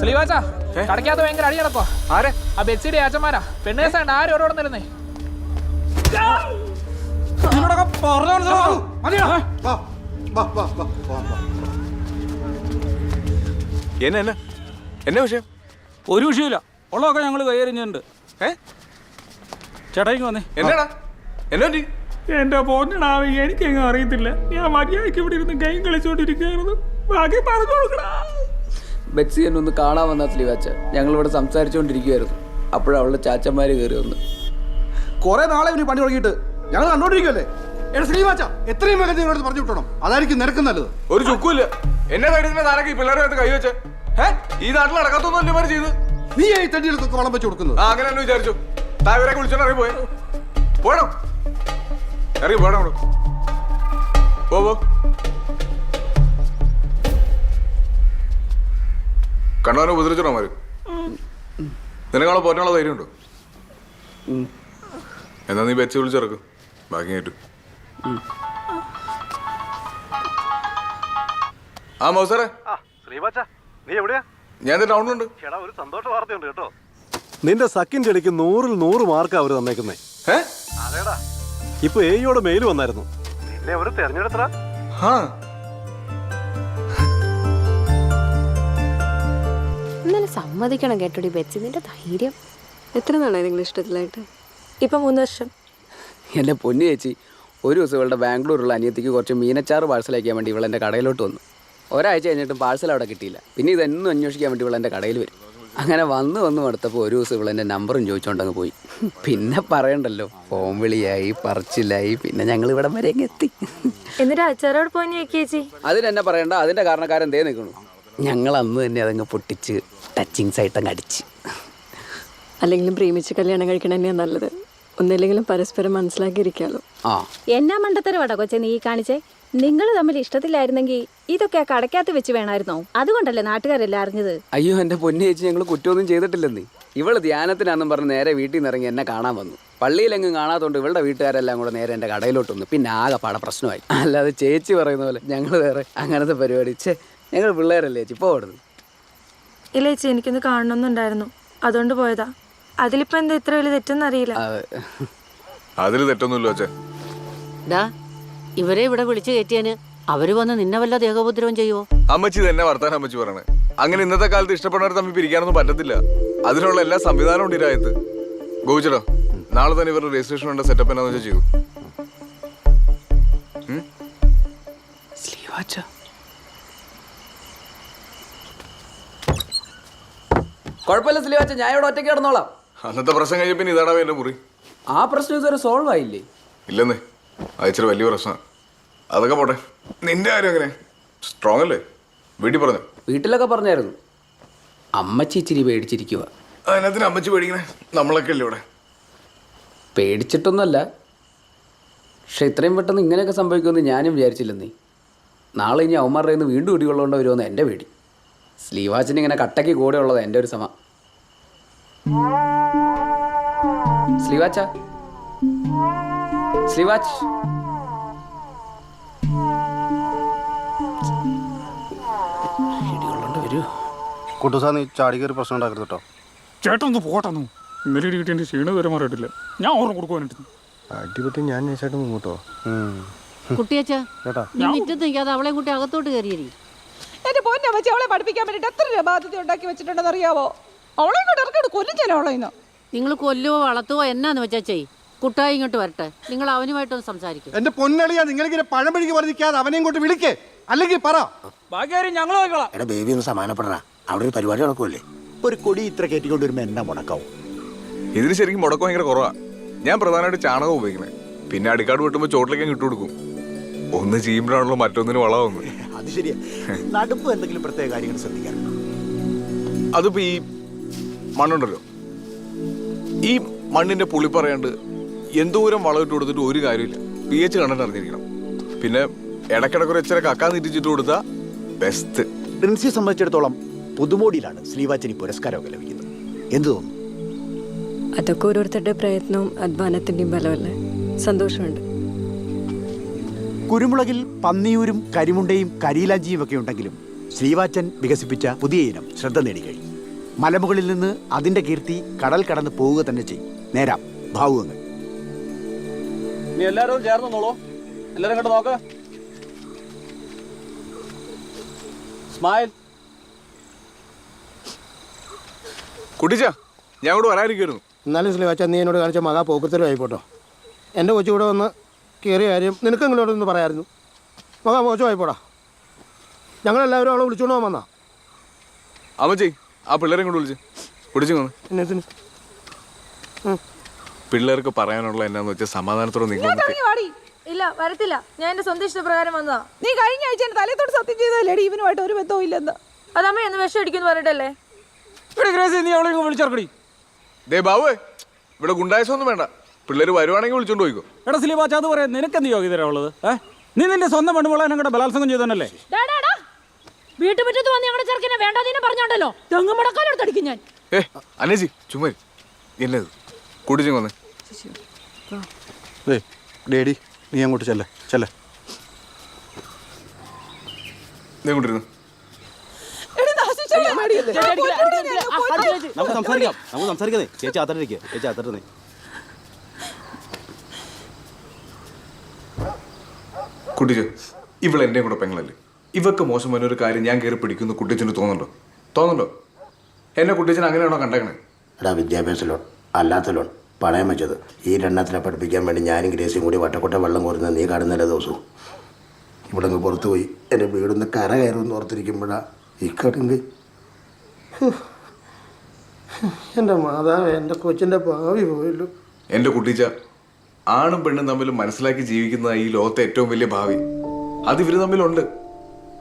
സ്ലീവാച്ചാ കടക്കാത്ത ഭയങ്കര അടി നടക്കോ? ആരെ? ആ ബെച്ചിയുടെ ആച്ചന്മാരാ. പെണ്ണേസാണ്ട് ആരും ഓരോടെ നിരുന്നേ. എന്നെ വിഷയം? ഒരു വിഷയമില്ല, ഉള്ളതൊക്കെ ഞങ്ങൾ കൈയറിഞ്ഞിട്ടുണ്ട്. ചേട്ടായിക്ക് വന്നേ. എന്നാടാ എന്നാ? എന്റെ പൊന്നടാവി, എനിക്കെങ്ങും അറിയത്തില്ല. ഞാൻ മര്യാദയ്ക്ക് ഇവിടെ ഇരുന്ന് ഗെയിം കളിച്ചോണ്ടിരിക്കുകയായിരുന്നു. ബാക്കി പറഞ്ഞു കൊടുക്കടാ. ബെറ്റ്സി എന്നെ ഒന്ന് കാണാൻ വന്ന സ്ലീവാച്ച. ഞങ്ങളിവിടെ സംസാരിച്ചുകൊണ്ടിരിക്കുകയായിരുന്നു. അപ്പോഴവളുടെ ചാച്ചന്മാര് കയറി വന്ന്. കുറെ നാളെ ഇവന് പണി തുടങ്ങിയിട്ട് ഞങ്ങൾ കണ്ടോണ്ടിരിക്കുവല്ലേ? ശ്രീവാച്ച എത്രയും വേഗം നിങ്ങളോട് പറഞ്ഞു വിട്ടണം. അതായിരിക്കും നിനക്ക് നല്ലത്. ഒരു ചുക്കുമില്ല. എന്നെ കരുതുന്ന താരൊക്കെ ഈ പിള്ളേരെ കൈവച്ച് ഈ നാട്ടിൽ നടക്കാത്തൊന്നും അല്ലേ ചെയ്ത്? നീ ഈ തണ്ടികൾക്കൊക്കെ വളം വെച്ച് കൊടുക്കുന്നത്? അങ്ങനെ തന്നെ വിചാരിച്ചു. താവരൊക്കെ വിളിച്ചോണ്ട് ഇറങ്ങി പോയോ? പോടോ, ഇറങ്ങി പോടാ. പോ. കണ്ടവനെ ഉപദ്രവിച്ചോടാ മാര്. നിനക്കാളെ പോറ്റാനുള്ള ധൈര്യമുണ്ടോ? എന്നാ നീ വെച്ച് വിളിച്ചിറക്കും. ബാക്കി കേട്ടു. ആ മൗസറെ, നീ എവിടെയാ? ഞാൻ ടൗണിലുണ്ട്. ഒരു സന്തോഷ വാർത്തയുണ്ട് കേട്ടോ. നിന്റെ സക്കിന്റെ ഇടയ്ക്ക് 100ൽ 100 മാർക്കാ അവര് തന്നേക്കുന്നേ. അതേടാ, ഇപ്പൊ എയോടെ മെയിൽ വന്നായിരുന്നു. നിന്നെ അവര് തെരഞ്ഞെടുത്തടാ. ഇന്നലെ സമ്മതിക്കണം കേട്ടോടി ബെച്ചി, നിന്റെ ധൈര്യം. എത്ര നാളായി നിങ്ങൾ ഇഷ്ടത്തിലായിട്ട്? ഇപ്പം 3 വർഷം. എൻ്റെ പൊന്നു ചേച്ചി, ഒരു ദിവസം ഇവളുടെ ബാംഗ്ലൂരുള്ള അനിയത്തിക്ക് കുറച്ച് മീനച്ചാറ് പാഴ്സൽ അയക്കാൻ വേണ്ടി ഇവളെൻ്റെ കടയിലോട്ട് വന്നു. ഒരാഴ്ച കഴിഞ്ഞിട്ടും പാഴ്സൽ അവിടെ കിട്ടിയില്ല. പിന്നെ ഇതെന്നും അന്വേഷിക്കാൻ വേണ്ടി ഇവളെൻ്റെ കടയിൽ വരും. അങ്ങനെ വന്ന് അടുത്തപ്പോൾ ഒരു ദിവസം ഇവളെൻ്റെ നമ്പറും ചോദിച്ചുകൊണ്ടങ്ങ് പോയി. പിന്നെ പറയണ്ടല്ലോ, ഫോൺ വിളിയായി, പറച്ചിലായി. പിന്നെ ഞങ്ങൾ ഇവിടെ വരെ എത്തി. എന്നിട്ട് അച്ചാറോട് പോയി ചേച്ചി? അതിനെന്നെ പറയണ്ട, അതിൻ്റെ കാരണക്കാരൻ ദേ നിൽക്കണു. ഞങ്ങൾ അന്ന് തന്നെ അതങ്ങ് പൊട്ടിച്ച് ടച്ചിങ്സ് ആയിട്ടങ്ങ് അടിച്ച്. അല്ലെങ്കിലും പ്രേമിച്ച് കല്യാണം കഴിക്കണം തന്നെയാണ് നല്ലത്. ഒന്നില്ലെങ്കിലും പരസ്പരം മനസ്സിലാക്കിയിരിക്കാമല്ലോ. എന്നാ മണ്ടത്തരവാടാ കൊച്ചെ നീ കാണിച്ചേ? നിങ്ങൾ തമ്മിൽ ഇഷ്ടത്തിലായിരുന്നെങ്കിൽ ഇതൊക്കെ ആ കടക്കകത്ത് വെച്ച് വേണമായിരുന്നോ? അതുകൊണ്ടല്ലേ നാട്ടുകാരെല്ലാം അറിഞ്ഞത്. അയ്യോ എൻ്റെ പൊന്നു ചേച്ചി, ഞങ്ങൾ കുറ്റമൊന്നും ചെയ്തിട്ടില്ലെന്നേ. ഇവള് ധ്യാനത്തിനാന്നും പറഞ്ഞ് നേരെ വീട്ടിൽ നിന്ന് ഇറങ്ങി എന്നെ കാണാൻ വന്നു. പള്ളിയിലെങ്ങും കാണാത്തോണ്ട് ഇവളുടെ വീട്ടുകാരെല്ലാം കൂടെ നേരെ എൻ്റെ കടയിലോട്ട് വന്നു. പിന്നെ ആകെ പാടെ പ്രശ്നമായി. അല്ലാതെ ചേച്ചി പറയുന്ന പോലെ ഞങ്ങൾ വേറെ അങ്ങനത്തെ പരിപാടി. ഞങ്ങൾ പിള്ളേരല്ലേ ചേച്ചി, ഇപ്പോൾ ഓടുന്നു. ഇല്ല ചേച്ചി, എനിക്കൊന്ന് കാണണമെന്നുണ്ടായിരുന്നു, അതുകൊണ്ട് പോയതാ. അതിലിപ്പോ എന്താ ഇത്ര വലിയ തെറ്റെന്നറിയില്ല. അതിൽ തെറ്റൊന്നുമില്ല വെച്ചേ. ഇവരെ ഇവിടെ വിളിച്ചു കയറ്റിയാന് അവര് വന്ന് നിന്നെ വല്ല ദേഹോപദ്രവം ചെയ്യുവോ? അമ്മച്ചി തന്നെ വർത്താനം അമ്മച്ചി പറയണേ. അങ്ങനെ ഇന്നത്തെ കാലത്ത് ഇഷ്ടപ്പെടുന്നവർ തമ്മിൽ പിരിക്കാനൊന്നും പറ്റത്തില്ല. അതിനുള്ള എല്ലാ സംവിധാനവും ഉണ്ട് ഈ രാജ്യത്ത്. ഗോവിച്ചടോ, നാളെ തന്നെ ഇവരുടെ രജിസ്ട്രേഷൻ വേണ്ട സെറ്റപ്പ് എന്നാന്ന് വെച്ചാൽ ചെയ്തു. കുഴപ്പമില്ല സ്ലീവാച്ച, ഞാൻ ഇവിടെ ഒറ്റയ്ക്ക് കിടന്നോളാം. അന്നത്തെ പ്രശ്നം കഴിഞ്ഞ പിന്നെ ഇതാടാ എന്റെ മുറി. ആ പ്രശ്നം ഇതുവരെ സോൾവ് ആയില്ലേ? ഇല്ലെന്നേ, അയച്ചൊരു വലിയ പ്രശ്നം. അതൊക്കെ പോട്ടെ, നിന്റെ കാര്യം എങ്ങനെ? സ്ട്രോങ് അല്ലേ? വീട്ടിൽ പറഞ്ഞു? വീട്ടിലൊക്കെ പറഞ്ഞായിരുന്നു. അമ്മച്ചി ഇച്ചിരി പേടിച്ചിരിക്കുക. അതിനകത്തിന് അമ്മച്ചി പേടിക്കണേ? നമ്മളൊക്കെ അല്ലേ ഇവിടെ. പേടിച്ചിട്ടൊന്നുമല്ല, പക്ഷെ ഇത്രയും പെട്ടെന്ന് ഇങ്ങനെയൊക്കെ സംഭവിക്കുമെന്ന് ഞാനും വിചാരിച്ചില്ലെന്നേ. നാളെ ഇനി അവന്മാരുടെ നിന്ന് വീണ്ടും ഇടികൊള്ളേണ്ട വരുമെന്ന് എൻ്റെ പേടി. സ്ലീവാച്ചിന് ഇങ്ങനെ കട്ടയ്ക്ക് കൂടെ ഉള്ളത് എൻ്റെ ഒരു സമ. സ്ലീവാച്ച, സ്ലീവാച്ച്. കുട്ടുസാ, നീ ചാടി കയറി പ്രശ്നം ഉണ്ടാക്കരുത് കേട്ടോ. ചേട്ടനൊന്ന് പോട്ടെന്നു. ഇന്നലെ കിട്ടി എൻ്റെ ക്ഷീണം വരെ മാറിയിട്ടില്ല. ഞാൻ ഓർമ്മ കൊടുക്കുവാനായിട്ട് അടിപൊളി. ഞാൻ നൈസായിട്ട് മുങ്ങോട്ടോ. കുട്ടിയച്ചാ, നീ മുറ്റത്ത് നിൽക്കാതെ അവളെ കൂട്ടി അകത്തോട്ട് കയറിയേ. എന്റെ പൊന്നെ വെച്ച് അവളെ പഠിപ്പിക്കാൻ വേണ്ടിട്ട് എത്ര രൂപ ബാധ്യത ഉണ്ടാക്കി വെച്ചിട്ടുണ്ടെന്ന് അറിയാവോ? അവളെ ഇങ്ങോട്ട് ഇറക്കോട് കൊല്ലും ഞാൻ അവളെ. നിങ്ങൾ കൊല്ലുവോ വളർത്തുവോ എന്നാന്ന് വെച്ചാ ചെയ്. കുട്ടായി ഇങ്ങോട്ട് വരട്ടെ, നിങ്ങൾ അവനുമായിട്ടൊന്ന് സംസാരിക്കും. എന്റെ പൊന്നളിയാ, നിങ്ങളിങ്ങനെ പഴമഴിക്ക് പറഞ്ഞിരിക്കാതെ അവനെ ഇങ്ങോട്ട് വിളിക്കേ, അല്ലെങ്കിൽ പറ. ബാക്കി ഞങ്ങൾ നോക്കണം. എടാ ബേബി, ഒന്ന് സമാനപ്പെടാ. അവിടെ ഒരു പരിപാടി നടക്കുമല്ലേ? ഒരു കൊടി ഇത്ര കയറ്റിക്കൊണ്ട് വരുമ്പോ എന്നാ മുടക്കാവും? ഇതിന് ശരിക്കും മുടക്കം ഭയങ്കര കുറവാ. ഞാൻ പ്രധാനമായിട്ട് ചാണകം ഉപയോഗിക്കണേ. പിന്നെ അടിക്കാട് വെട്ടുമ്പോൾ ചോട്ടിലേക്ക് ഇട്ട് കൊടുക്കും. ഒന്ന് ചെയ്യുമ്പോഴാണല്ലോ മറ്റൊന്നിന് വളമാവുന്നത്. അത് ശരിയാ. നടുപ്പ് എന്തെങ്കിലും പ്രത്യേക കാര്യങ്ങൾ ശ്രദ്ധിക്കാറുണ്ടോ? അതിപ്പോ ഈ മണ്ണുണ്ടല്ലോ, ഈ മണ്ണിന്റെ പുളി പറയാണ്ട് എന്തോരം വളം ഇട്ട് കൊടുത്തിട്ട് ഒരു കാര്യമില്ല. pH കണ്ടിട്ട് അറിഞ്ഞിരിക്കണം. പിന്നെ ഇടയ്ക്കിടക്കൊരു ഇച്ചിരി കക്കാൻ തിരിച്ചിട്ട് കൊടുത്താൽ ബെസ്റ്റ്. പ്രിൻസിയെ സംബന്ധിച്ചിടത്തോളം പുതുമോടിയിലാണ് സ്ലീവാച്ചിന് പുരസ്കാരമൊക്കെ ലഭിക്കുന്നത്. എന്ത് തോന്നുന്നു? അതൊക്കെ ഓരോരുത്തരുടെ പ്രയത്നവും അധ്വാനത്തിൻ്റെയും ബലമല്ലേ. സന്തോഷമുണ്ട്. കുരുമുളകിൽ പന്നിയൂരും കരിമുണ്ടയും കരിയിലാഞ്ചിയും ഒക്കെ ഉണ്ടെങ്കിലും ശ്രീവാച്ചൻ വികസിപ്പിച്ച പുതിയ ഇനം ശ്രദ്ധ നേടിക്കഴിഞ്ഞു. മലമുകളിൽ നിന്ന് അതിന്റെ കീർത്തി കടൽ കടന്ന് പോവുക തന്നെ ചെയ്യും. നേരാം ഭാവുകങ്ങൾ. നീ എല്ലാവരും ചേർന്ന് നോളോ. എല്ലാവരും ഇങ്ങോട്ട് നോക്ക്. സ്മൈൽ. കുട്ടിച്ച ഞാൻ ഇവിടെ വരാനിരിക്കുന്നു. എന്നാലും ശ്രീവാച്ച നീ എന്നോട് കാണിച്ച മകാ പോക്കത്തരം ആയിപ്പോട്ടോ. എൻ്റെ കൊച്ചു കൂടെ വന്ന് കയറിയ കാര്യം നിനക്കെങ്കിലും ഒന്ന് പറയായിരുന്നു. മകാ മോശമായിപ്പോടാ. ഞങ്ങളെല്ലാവരും അവളെ വിളിച്ചോണ്ട് പോകാൻ വന്നാ. അമ്മച്ചി ആ പിള്ളേരെ കൊണ്ട് വിളിച്ച് കുടിച്ചു വന്ന്. എന്നത്തിന് പിള്ളേർക്ക് പറയാനുള്ള എന്നാന്ന് വെച്ചാൽ സമാധാനത്തോടെ നിങ്ങൾ ഇല്ല വരത്തില്ല. ഞാൻ എന്റെ സ്വന്തം ഇഷ്ടപ്രകാരം വന്നതാ. നീ കഴിഞ്ഞ ആഴ്ച എന്റെ തലത്തോട് സത്യം ചെയ്തല്ലേ ഇവനുമായിട്ട് ഒരു ബന്ധവും ഇല്ലെന്ന്. അതമ്മ എന്ന് വിഷം അടിക്കുന്നു പറഞ്ഞിട്ടല്ലേ. നീ അവളെ വിളിച്ചിറക്കടി. ദേ ബാബുവേ, ഇവിടെ ഗുണ്ടായസൊന്നും വേണ്ട. പിള്ളേർ വരുവാണെങ്കിൽ വിളിച്ചോണ്ട് പോയിക്കോ. എടാ സ്ലീവാച്ച അത് പറയാം, നിനക്കെന്ത് യോഗ്യതരാ ഉള്ളത്? നീ നിന്റെ സ്വന്തം പെണ്ണുമ്പോളെ ഞങ്ങളുടെ ബലാത്സംഗം ചെയ്തോന്നല്ലേ? വീട്ടുമുറ്റത്ത് വന്ന് ഞങ്ങളുടെ ചെറുക്കനെ വേണ്ടാതീനെ പറഞ്ഞോണ്ടല്ലോ തെങ്ങ് മുടക്കാലെടുത്തടിക്കും ഞാൻ. അനേജി ചുമ്മാ എന്നത് കുടിച്ചു വന്നേ. ഡേഡി നീ അങ്ങോട്ട് ചെല്ലേ ചെല്ലേ. നീ കൊണ്ടിരുന്നു. നമുക്ക് സംസാരിക്കാം. ചേച്ചി അത്തട്ടിരിക്കുക. ചേച്ചി അത്തട്ടേ. കുട്ടിച്ചു ഇവൾ എൻ്റെ കൂടെ പെങ്ങളല്ലേ. ഇവക്ക് മോശമായ ഒരു കാര്യം ഞാൻ കയറി പിടിക്കുന്നു കുട്ടിച്ചന് തോന്നുന്നുണ്ടോ? എന്നെ കുട്ടിച്ചൻ അങ്ങനെയാണോ കണ്ടേക്കണേ? എടാ വിദ്യാഭ്യാസ ലോൺ അല്ലാത്ത ലോൺ പണയം വെച്ചത് ഈ രണ്ടെണ്ണത്തിനെ പഠിപ്പിക്കാൻ വേണ്ടി ഞാനും ഗ്രേസിയും കൂടി വട്ടക്കൊട്ട വെള്ളം കോരുന്നത് നീ കാണുന്നില്ല ദിവസവും. ഇവിടെ നിന്ന് പുറത്തു പോയി എൻ്റെ വീടൊന്ന് കര കയറുമെന്ന് ഓർത്തിരിക്കുമ്പോഴാണ് ഈ കടുങ്ക്. എൻ്റെ മാതാവ് എൻ്റെ കൊച്ചിൻ്റെ ഭാവി പോയല്ലോ. എൻ്റെ കുട്ടിച്ച ആണും പെണ്ണും തമ്മിൽ മനസ്സിലാക്കി ജീവിക്കുന്ന ഈ ലോകത്തെ ഏറ്റവും വലിയ ഭാവി അത് ഇവര് തമ്മിലുണ്ട്.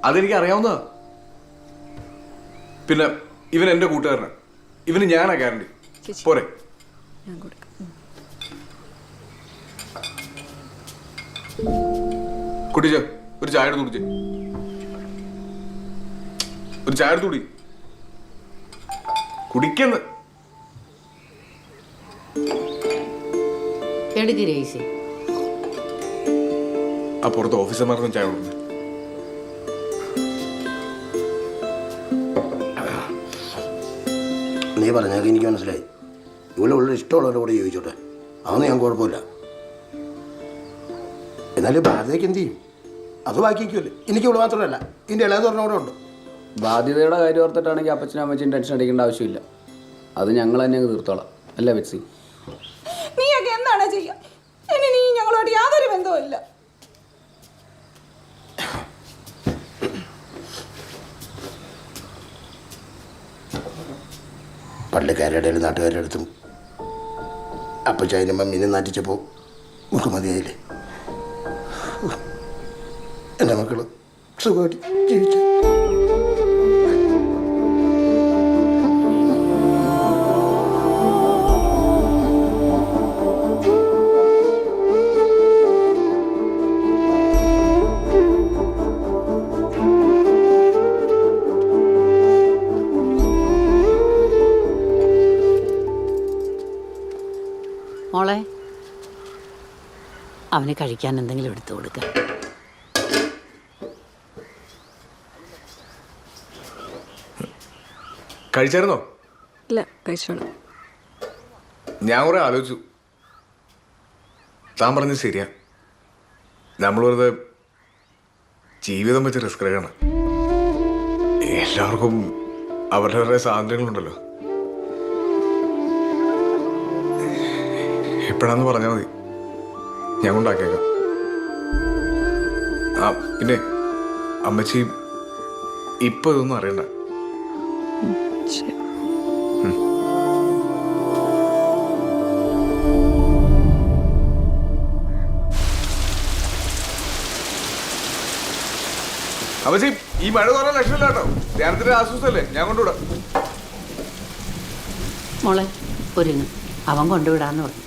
അതെനിക്ക് അറിയാവുന്നതാ. പിന്നെ ഇവൻ എൻ്റെ കൂട്ടുകാരനാണ്. ഇവന് ഞാനാ ഗ്യാരണ്ടി. പോരെ കുട്ടിച്ച ഒരു ചായ എടുത്ത് കുടിച്ചേ. ഒരു ചായ എടുത്ത് കുടിക്കുന്നു. എടുക്ക് രേസി. ആ പുറത്ത് ഓഫീസർമാർക്കും ചായ കൊടുക്കുന്നു. നീ പറഞ്ഞാൽ എനിക്ക് മനസ്സിലായി. ഇവിടെ ഉള്ള ഇഷ്ടമുള്ളവരോട് ചോദിച്ചോട്ടെ, അതൊന്നും ഞാൻ കുഴപ്പമില്ല. എന്നാലും ഭാരതയ്ക്ക് എന്ത് ചെയ്യും? അത് ബാക്കിക്കുമല്ലേ. എനിക്ക് ഇവിടെ മാത്രമല്ല, ഇതിൻ്റെ ഇളയത് പറഞ്ഞവിടെ ഉണ്ട്. ബാധ്യതയുടെ കാര്യം ഓർത്തിട്ടാണെങ്കിൽ അപ്പച്ചനും അമ്മച്ചും ടെൻഷൻ അടിക്കേണ്ട ആവശ്യമില്ല. അത് ഞങ്ങൾ തന്നെ അങ്ങ് തീർത്തോളാം. അല്ല ബെറ്റ്സി? നീയൊക്കെ എന്താണ് ചെയ്യുക? ഇനി നീ ഞങ്ങളോട് യാതൊരു ബന്ധവും ഇല്ല. പള്ളിക്കാരുടെ ഇടയിൽ നാട്ടുകാരുടെ അടുത്തും അപ്പച്ചായനും മമ്മീനെ നാട്ടിച്ചപ്പോൾ നമുക്ക് മതിയായില്ലേ? എൻ്റെ മക്കൾ സുഖമായിട്ട് ജീവിച്ചു. മോളെ അവന് കഴിക്കാൻ എന്തെങ്കിലും എടുത്തു കൊടുക്കുക. കഴിച്ചായിരുന്നോ? ഇല്ല, കഴിച്ചോളാം. ഞാൻ കുറെ ആലോചിച്ചു. താൻ പറഞ്ഞത് ശരിയാ. നമ്മൾ വെറുതെ ജീവിതം വെച്ച് റിസ്ക് എടുക്കണം. എല്ലാവർക്കും അവരുടെ സ്വാതന്ത്ര്യങ്ങളുണ്ടല്ലോ. എപ്പോഴാന്ന് പറഞ്ഞാൽ മതി, ഞാൻ കൊണ്ടാക്കിയേക്കാം. ആ പിന്നെ അമ്മച്ചി ഇപ്പൊ ഇതൊന്നും അറിയണ്ട. അമ്മച്ചി ഈ മഴ കുറേ ലക്ഷമില്ല കേട്ടോ. ധ്യാനത്തിന്റെ ആശ്വാസമല്ലേ, ഞാൻ കൊണ്ടുവിടാം. മോളെ ഒരുങ്ങ്, അവൻ കൊണ്ടുവിടാന്ന് പറഞ്ഞു.